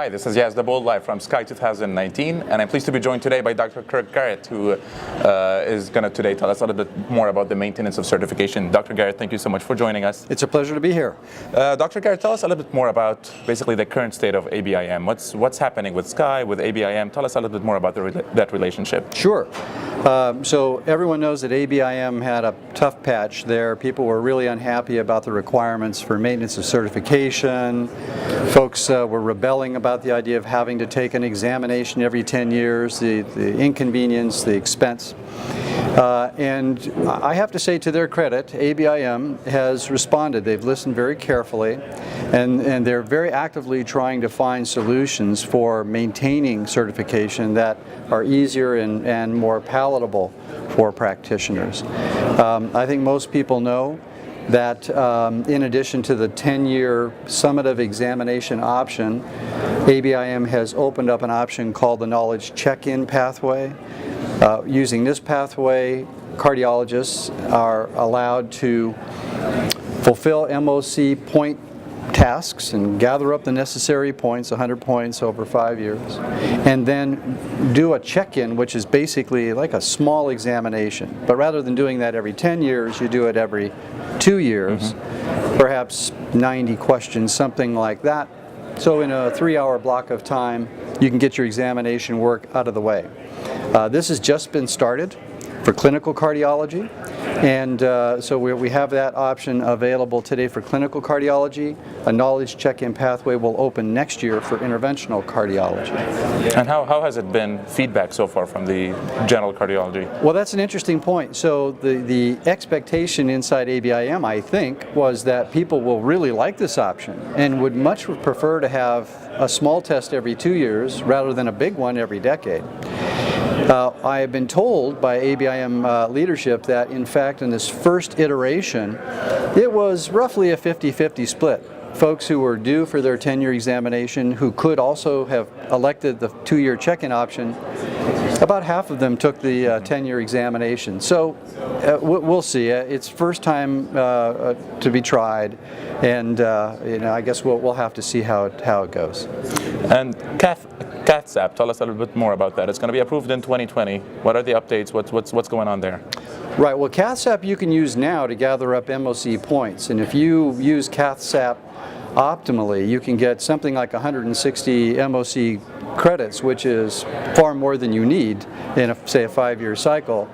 Hi, this is Yaz Dabol live from SCAI 2019, and I'm pleased to be joined today by Dr. Kirk Garratt, who is going to today tell us a little bit more about the maintenance of certification. Dr. Garratt, thank you so much for joining us. It's a pleasure to be here. Dr. Garratt, tell us a little bit more about basically the current state of ABIM. What's happening with SCAI, with ABIM? Tell us a little bit more about that relationship. Sure. So everyone knows that ABIM had a tough patch there. People were really unhappy about the requirements for maintenance of certification. Folks were rebelling about the idea of having to take an examination every 10 years, the inconvenience, the expense. And I have to say, to their credit, ABIM has responded. They've listened very carefully, and they're very actively trying to find solutions for maintaining certification that are easier and more palatable for practitioners. I think most people know that in addition to the 10-year summative examination option, ABIM has opened up an option called the Knowledge Check-In pathway. Using this pathway, cardiologists are allowed to fulfill MOC point tasks and gather up the necessary points, 100 points over 5 years, and then do a check-in, which is basically like a small examination. But rather than doing that every 10 years, you do it every 2 years, perhaps 90 questions, something like that. So in a 3-hour block of time, you can get your examination work out of the way. This has just been started for clinical cardiology, and so we have that option available today for clinical cardiology. A knowledge check-in pathway will open next year for interventional cardiology. And how has it been feedback so far from the general cardiology? Well, that's an interesting point. So the expectation inside ABIM, I think, was that people will really like this option and would much prefer to have a small test every 2 years rather than a big one every decade. I have been told by ABIM leadership that, in fact, in this first iteration, it was roughly a 50-50 split. Folks who were due for their 10-year examination, who could also have elected the 2-year check-in option, about half of them took the 10-year examination. So we'll see. It's first time to be tried, and I guess we'll have to see how it goes. And CATSAP, tell us a little bit more about that. It's going to be approved in 2020. What are the updates? What's going on there? Right. Well, CATSAP you can use now to gather up MOC points, and if you use CATSAP optimally, you can get something like 160 MOC credits, which is far more than you need in, say, a 5-year cycle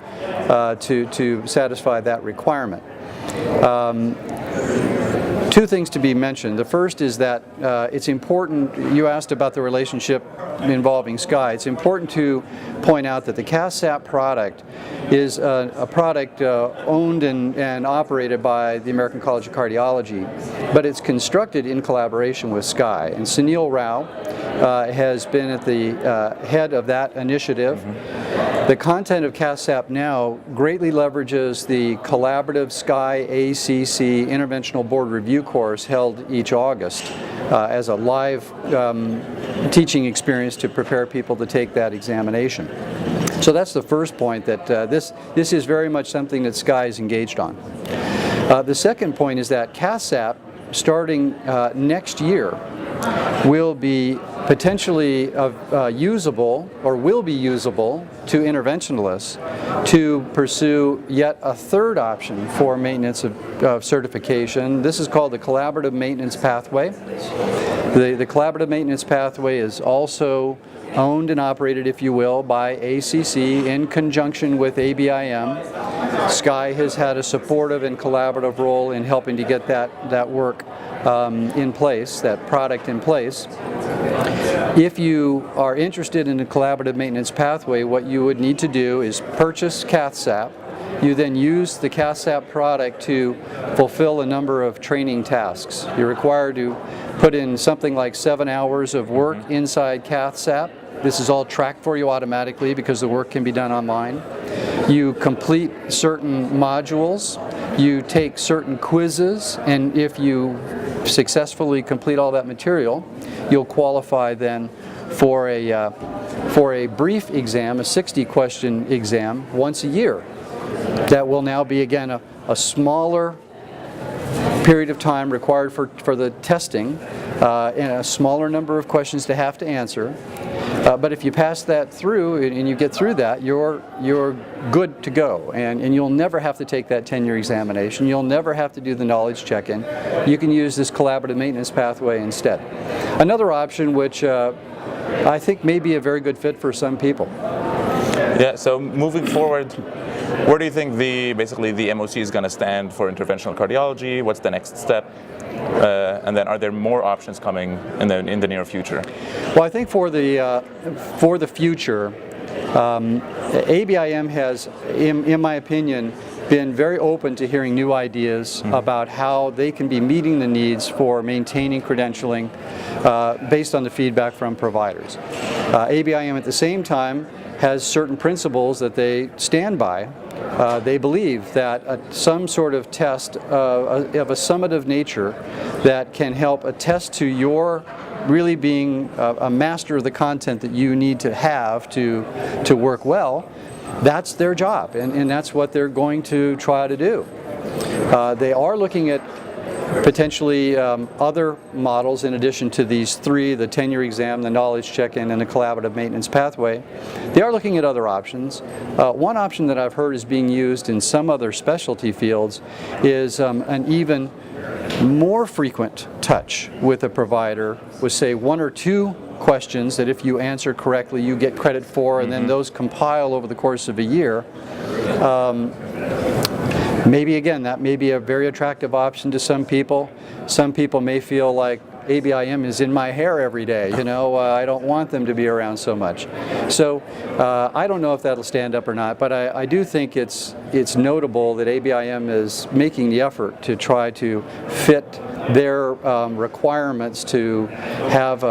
to satisfy that requirement. Two things to be mentioned. The first is that it's important, you asked about the relationship involving SCAI. It's important to point out that the CATSAP product is a product owned and operated by the American College of Cardiology, but it's constructed in collaboration with SCAI. And Sunil Rao has been at the head of that initiative. The content of CATSAP now greatly leverages the collaborative SCAI-ACC Interventional Board Review course held each August as a live teaching experience to prepare people to take that examination. So that's the first point, that this is very much something that SCAI is engaged on. The second point is that CATSAP, starting next year, will be potentially usable, or will be usable, to interventionalists to pursue yet a third option for maintenance of certification. This is called the Collaborative Maintenance Pathway. The Collaborative Maintenance Pathway is also owned and operated, if you will, by ACC in conjunction with ABIM. SCAI has had a supportive and collaborative role in helping to get that work in place, that product in place. If you are interested in the collaborative maintenance pathway, what you would need to do is purchase CATSAP. You then use the CATSAP product to fulfill a number of training tasks. You're required to put in something like 7 hours of work inside CATSAP. This is all tracked for you automatically because the work can be done online. You complete certain modules. You take certain quizzes, and if you successfully complete all that material, you'll qualify then for a brief exam, a 60-question exam once a year. That will now be, again, a smaller period of time required for the testing, and a smaller number of questions to have to answer. But if you pass that through and you get through that, you're good to go, and you'll never have to take that tenure examination. You'll never have to do the knowledge check-in. You can use this collaborative maintenance pathway instead. Another option, which I think may be a very good fit for some people. Yeah, so moving forward, where do you think basically the MOC is going to stand for interventional cardiology? What's the next step? And then are there more options coming in the near future? Well, I think for the future, ABIM has, in my opinion, been very open to hearing new ideas about how they can be meeting the needs for maintaining credentialing based on the feedback from providers. ABIM at the same time has certain principles that they stand by. They believe that some sort of test of a summative nature that can help attest to your really being a master of the content that you need to have to work well, that's their job, and that's what they're going to try to do. They are looking at potentially other models in addition to these three, the tenure exam, the knowledge check-in, and the collaborative maintenance pathway. They are looking at other options. One option that I've heard is being used in some other specialty fields is an even more frequent touch with a provider with, say, one or two questions that if you answer correctly you get credit for, and then those compile over the course of a year. Maybe again, that may be a very attractive option to some people. Some people may feel like ABIM is in my hair every day, you know, I don't want them to be around so much. So I don't know if that'll stand up or not, but I do think it's notable that ABIM is making the effort to try to fit their requirements to have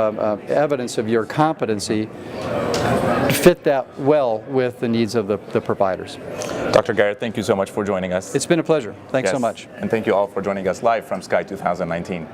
evidence of your competency, fit that well with the needs of the providers. Dr. Garratt, thank you so much for joining us. It's been a pleasure. Thanks so much. And thank you all for joining us live from SCAI 2019.